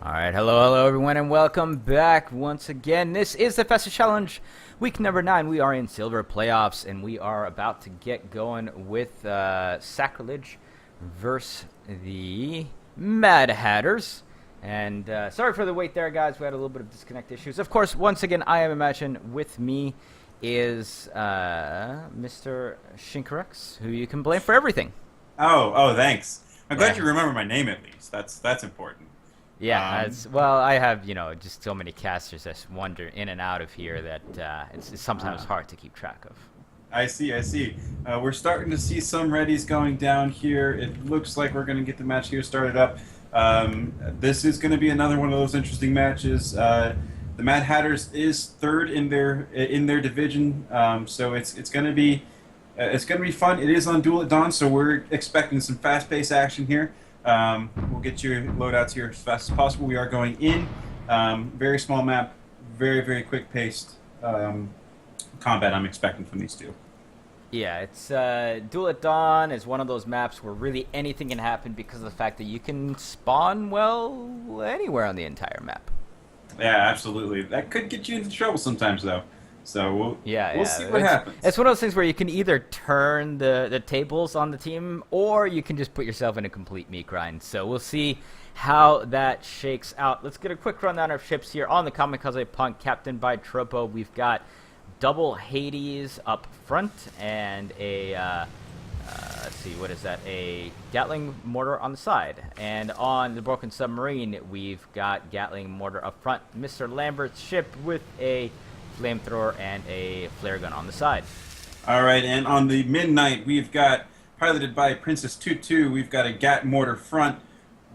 Alright, hello everyone, and welcome back once again. This is the Festive Challenge, week number 9. We are in Silver Playoffs, and we are about to get going with Sacrilege versus the Mad Hatters. And sorry for the wait there, guys. We had a little bit of disconnect issues. Of course, once again, I am Imagine. With me is Mr. Shinkarex, who you can blame for everything. Oh, thanks. I'm glad you remember my name at least. That's important. Yeah, well, I have, just so many casters that wander in and out of here that it's sometimes hard to keep track of. I see. We're starting to see some readies going down here. It looks like we're going to get the match here started up. This is going to be another one of those interesting matches. The Mad Hatters is third in their division, so it's going to be fun. It is on Duel at Dawn, so we're expecting some fast-paced action here. We'll get your loadouts here as fast as possible. We are going in. Very small map, very quick-paced combat I'm expecting from these two. Yeah, it's Duel at Dawn is one of those maps where really anything can happen because of the fact that you can spawn, well, anywhere on the entire map. Yeah, absolutely. That could get you into trouble sometimes, though. So we'll see what happens. It's one of those things where you can either turn the tables on the team, or you can just put yourself in a complete meat grind. So we'll see how that shakes out. Let's get a quick rundown of ships here on the Kamikaze Punk, captained by Tropo. We've got double Hades up front and a let's see, what is that? A Gatling mortar on the side. And on the Broken Submarine, we've got Gatling mortar up front. Mr. Lambert's ship with a flamethrower and a flare gun on the side. All right, and on the Midnight, we've got, piloted by Princess Tutu, we've got a Gat mortar front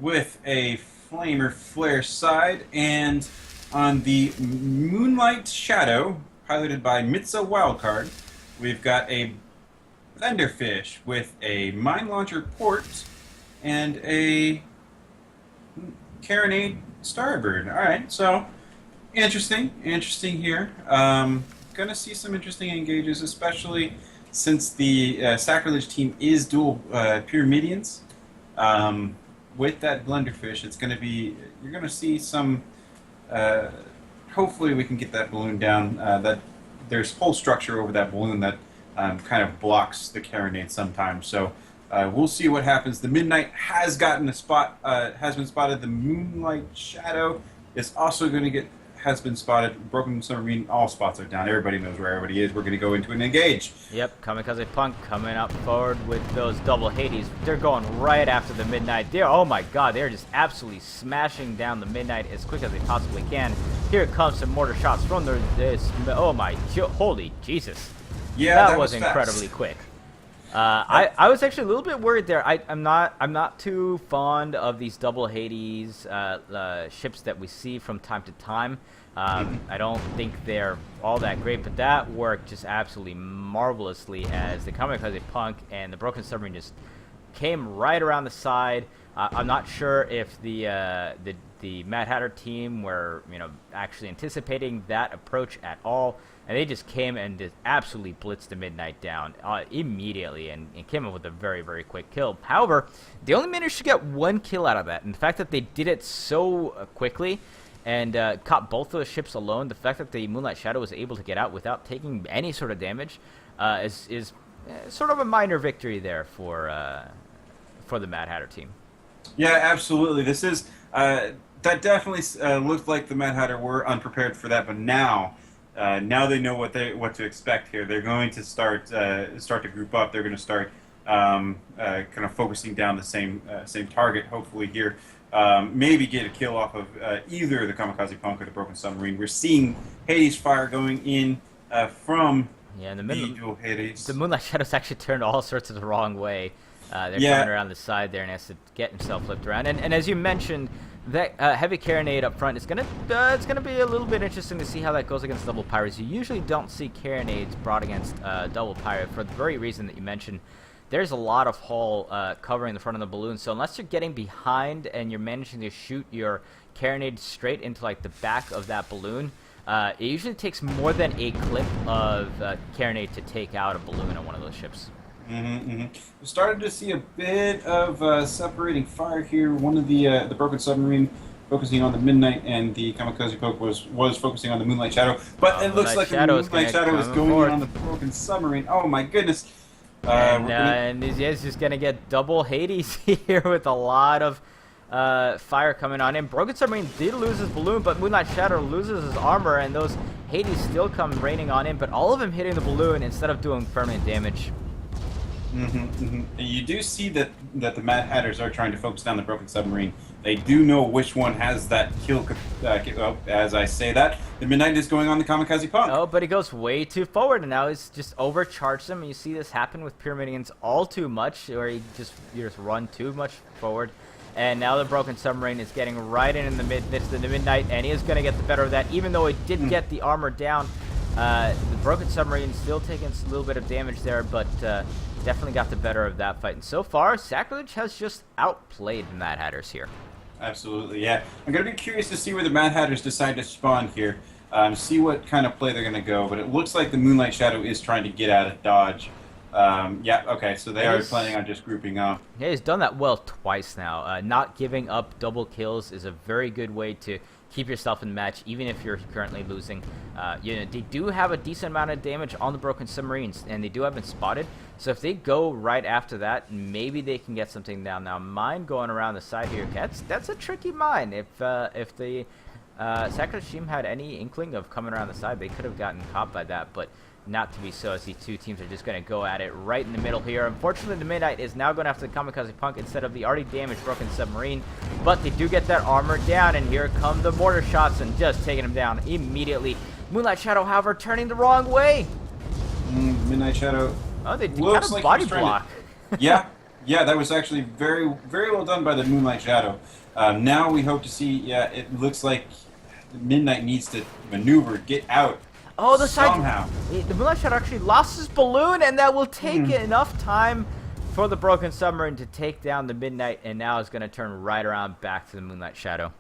with a flamer flare side. And on the Moonlight Shadow, piloted by Mitza Wildcard, we've got a Blenderfish with a mine launcher port and a Carronade Starbird. All right, so interesting here. Gonna see some interesting engages, especially since the Sacrilege team is dual Pyramidians. With that Blenderfish, it's gonna be, you're gonna see some. Hopefully, we can get that balloon down. That there's whole structure over that balloon that kind of blocks the Carronade sometimes. So we'll see what happens. The Midnight has gotten a spot. Has been spotted. The Moonlight Shadow is also going to has been spotted. Broken Submarine, all spots are down. Everybody knows where everybody is. We're going to go into an engage. Yep, Kamikaze Punk coming up forward with those double Hades. They're going right after the Midnight. Oh my god, they're just absolutely smashing down the Midnight as quick as they possibly can. Here comes some mortar shots from this. Oh my, holy Jesus. Yeah, that was incredibly quick. I was actually a little bit worried there. I'm not too fond of these double Hades ships that we see from time to time. I don't think they're all that great, but that worked just absolutely marvelously as the Kamikaze Punk and the Broken Submarine just came right around the side. I'm not sure if the Mad Hatter team were actually anticipating that approach at all. And they just came and just absolutely blitzed the Midnight down immediately and came up with a very quick kill. However, they only managed to get one kill out of that. And the fact that they did it so quickly and caught both of the ships alone, the fact that the Moonlight Shadow was able to get out without taking any sort of damage is sort of a minor victory there for the Mad Hatter team. Yeah, absolutely. This is that definitely looked like the Mad Hatter were unprepared for that, but now they know what to expect here. They're going to start to group up. They're going to start kind of focusing down the same target. Hopefully here, maybe get a kill off of either the Kamikaze Punk or the Broken Submarine. We're seeing Hades fire going in from the dual Hades. The Moonlight Shadow's actually turned all sorts of the wrong way. They're coming around the side there and has to get himself flipped around. And as you mentioned, that heavy Carronade up front is it's gonna be a little bit interesting to see how that goes against double pirates. You usually don't see Carronades brought against double pirate for the very reason that you mentioned. There's a lot of hull covering the front of the balloon, so unless you're getting behind and you're managing to shoot your Carronade straight into like the back of that balloon, it usually takes more than a clip of Carronade to take out a balloon on one of those ships. We started to see a bit of separating fire here. One of the Broken Submarine focusing on the Midnight, and the Kamikaze Poke was focusing on the Moonlight Shadow. But it looks Moonlight like the Shadow Moonlight Shadow is going in on the Broken Submarine. Oh my goodness! And he's just gonna get double Hades here with a lot of fire coming on him. Broken Submarine did lose his balloon, but Moonlight Shadow loses his armor, and those Hades still come raining on him, but all of them hitting the balloon instead of doing permanent damage. You do see that the Mad Hatters are trying to focus down the Broken Submarine. They do know which one has that kill. As I say that, the Midnight is going on the Kamikaze Punk. Oh, but he goes way too forward, and now he's just overcharged him. You see this happen with Pyramidians all too much, where you just run too much forward. And now the Broken Submarine is getting right in the midst of the Midnight, and he is going to get the better of that, even though he did get the armor down. The Broken Submarine still taking a little bit of damage there, but definitely got the better of that fight. And so far, Sacrilege has just outplayed the Mad Hatters here. Absolutely, yeah. I'm going to be curious to see where the Mad Hatters decide to spawn here. See what kind of play they're going to go. But it looks like the Moonlight Shadow is trying to get out of dodge. Yeah, okay, so they are planning on just grouping up. Yeah, he's done that well twice now. Not giving up double kills is a very good way to keep yourself in the match, even if you're currently losing. They do have a decent amount of damage on the Broken Submarines, and they do have been spotted. So if they go right after that, maybe they can get something down. Now, mine going around the side here, that's a tricky mine. If the Sacrilege team had any inkling of coming around the side, they could have gotten caught by that, but not to be so, as these two teams are just going to go at it right in the middle here. Unfortunately, the Midnight is now going after the Kamikaze Punk instead of the already damaged Broken Submarine, but they do get that armor down, and here come the mortar shots and just taking him down immediately. Moonlight Shadow, however, turning the wrong way. Midnight Shadow. Oh, they kind of like body block. Yeah, that was actually very, very well done by the Moonlight Shadow. Now we hope to see, yeah, it looks like the Midnight needs to maneuver, get out. Oh, the somehow. The Moonlight Shadow actually lost his balloon, and that will take enough time for the Broken Submarine to take down the Midnight, and now it's going to turn right around back to the Moonlight Shadow.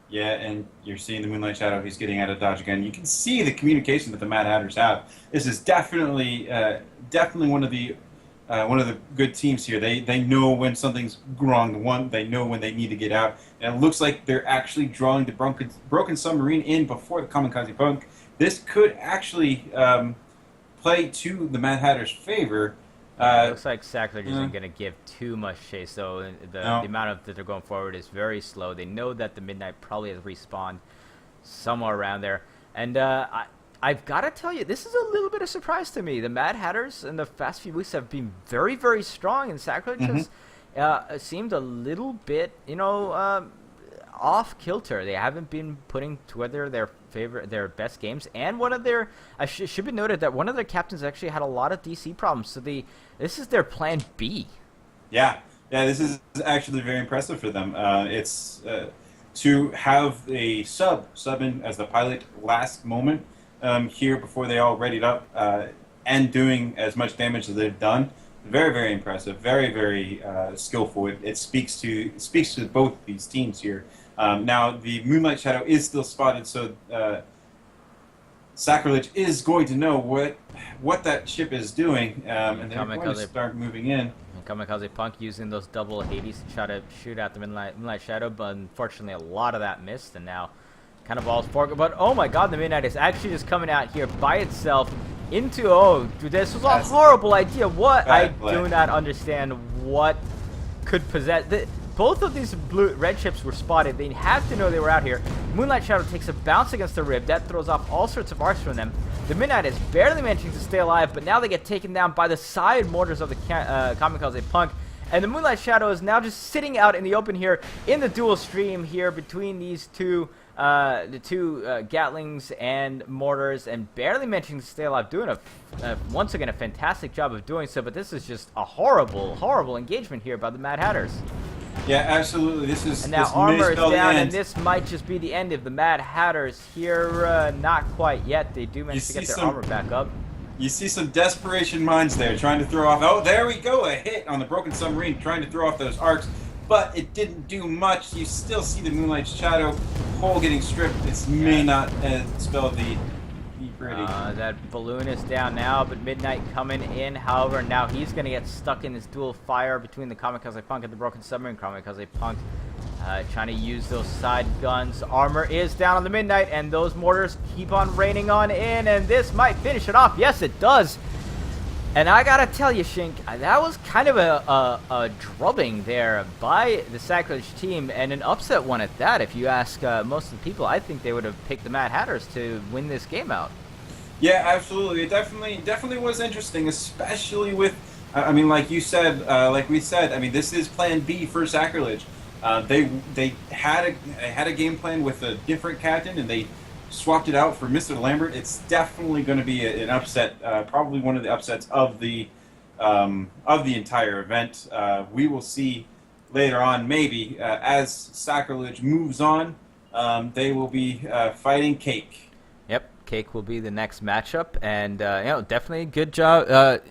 Yeah, and you're seeing the Moonlight Shadow. He's getting out of dodge again. You can see the communication that the Mad Hatters have. This is definitely one of the good teams here. They know when something's wrong. They know when they need to get out. And it looks like they're actually drawing the Broken Submarine in before the Kamikaze Punk. This could actually play to the Mad Hatter's favor. It looks like Sacrilege isn't going to give too much chase, though. The amount that they're going forward is very slow. They know that the Midnight probably has respawned somewhere around there. And I've got to tell you, this is a little bit of surprise to me. The Mad Hatters in the past few weeks have been very, very strong, and Sacrilege has seemed a little bit, off kilter. They haven't been putting together their best games, and one of their should be noted that one of their captains actually had a lot of DC problems. So this is their plan B. Yeah, this is actually very impressive for them. It's to have a sub in as the pilot last moment here before they all readied up and doing as much damage as they've done. Very, very impressive. Very, very skillful. It speaks to both these teams here. Now, the Moonlight Shadow is still spotted, so Sacrilege is going to know what that ship is doing, and they're going to start moving in. And Kamikaze Punk using those double Hades to try to shoot at the Moonlight Shadow, but unfortunately a lot of that missed, and now kind of all forward. But oh my god, the Midnight is actually just coming out here by itself into, this was a horrible idea. I do not understand what could possess... Both of these red ships were spotted. They had to know they were out here. Moonlight Shadow takes a bounce against the rib. That throws off all sorts of arcs from them. The Midnight is barely managing to stay alive, but now they get taken down by the side mortars of the Kamikaze Punk. And the Moonlight Shadow is now just sitting out in the open here in the dual stream here between these two Gatlings and mortars, and barely managing to stay alive, doing once again a fantastic job of doing so. But this is just a horrible, horrible engagement here by the Mad Hatters. Yeah, absolutely. And now armor is down, and this might just be the end of the Mad Hatters here. Not quite yet. They do manage to get their armor back up. You see some desperation minds there trying to throw off... Oh, there we go. A hit on the Broken Submarine trying to throw off those arcs. But it didn't do much. You still see the Moonlight Shadow hole getting stripped. This may not spell the pretty. That balloon is down now, but Midnight coming in. However, now he's going to get stuck in this dual fire between the Kamikaze Punk and the Broken Submarine. Kamikaze Punk Trying to use those side guns. Armor is down on the Midnight, and those mortars keep on raining on in, and this might finish it off. Yes, it does. And I gotta tell you, Shink, that was kind of a drubbing there by the Sacrilege team, and an upset one at that. If you ask most of the people, I think they would have picked the Mad Hatters to win this game out. Yeah, absolutely. It definitely was interesting, especially with, I mean, like you said, like we said, I mean, this is Plan B for Sacrilege. They had a game plan with a different captain, and they swapped it out for Mr. Lambert. It's definitely going to be an upset, probably one of the upsets of the entire event. We will see later on, maybe as Sacrilege moves on, they will be fighting Cake. Yep, Cake will be the next matchup, and definitely good job.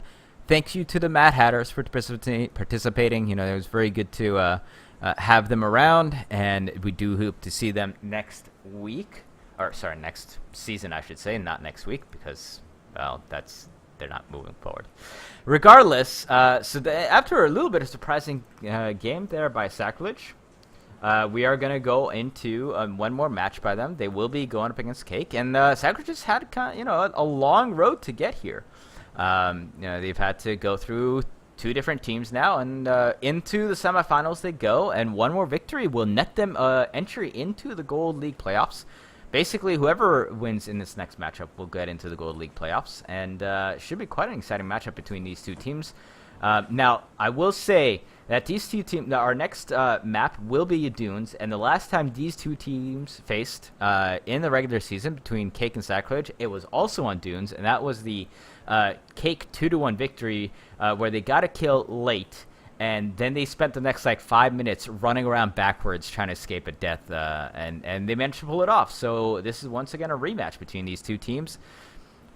Thank you to the Mad Hatters for participating. It was very good to have them around, and we do hope to see them next week. Or sorry, next season, I should say, not next week, because, well, they're not moving forward. Regardless, after a little bit of surprising game there by Sacrilege, we are going to go into one more match by them. They will be going up against Cake, and Sacrilege has had a long road to get here. They've had to go through two different teams now, and into the semifinals they go, and one more victory will net them entry into the Gold League playoffs. Basically, whoever wins in this next matchup will get into the Gold League playoffs, and should be quite an exciting matchup between these two teams. Now, I will say that these two teams, our next map will be Dunes, and the last time these two teams faced in the regular season between Cake and Sacrilege, it was also on Dunes, and that was the Cake 2-1 victory where they got a kill late. And then they spent the next 5 minutes running around backwards trying to escape a death, and they managed to pull it off. So this is once again a rematch between these two teams.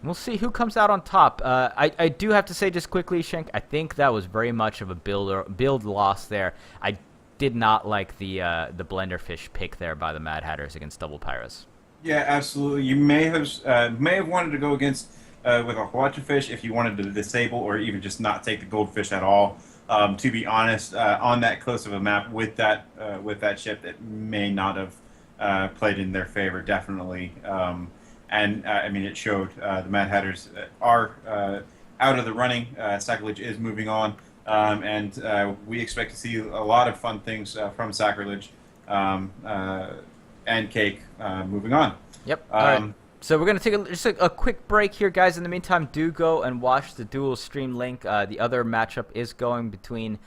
We'll see who comes out on top. I do have to say just quickly, Shank, I think that was very much of a build loss there. I did not like the Blenderfish pick there by the Mad Hatters against Double Pyros. Yeah, absolutely. You may have wanted to go against with a Hwachafish if you wanted to disable or even just not take the Goldfish at all. To be honest, on that close of a map with that ship, it may not have played in their favor, definitely. I mean, it showed. The Mad Hatters are out of the running. Sacrilege is moving on, and we expect to see a lot of fun things from Sacrilege and Cake moving on. Yep. All right. So we're going to take just a quick break here, guys. In the meantime, do go and watch the dual stream link. The other matchup is going between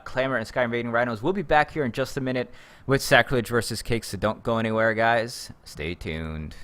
Clamor and Sky Invading Rhinos. We'll be back here in just a minute with Sacrilege versus Cake, so don't go anywhere, guys. Stay tuned.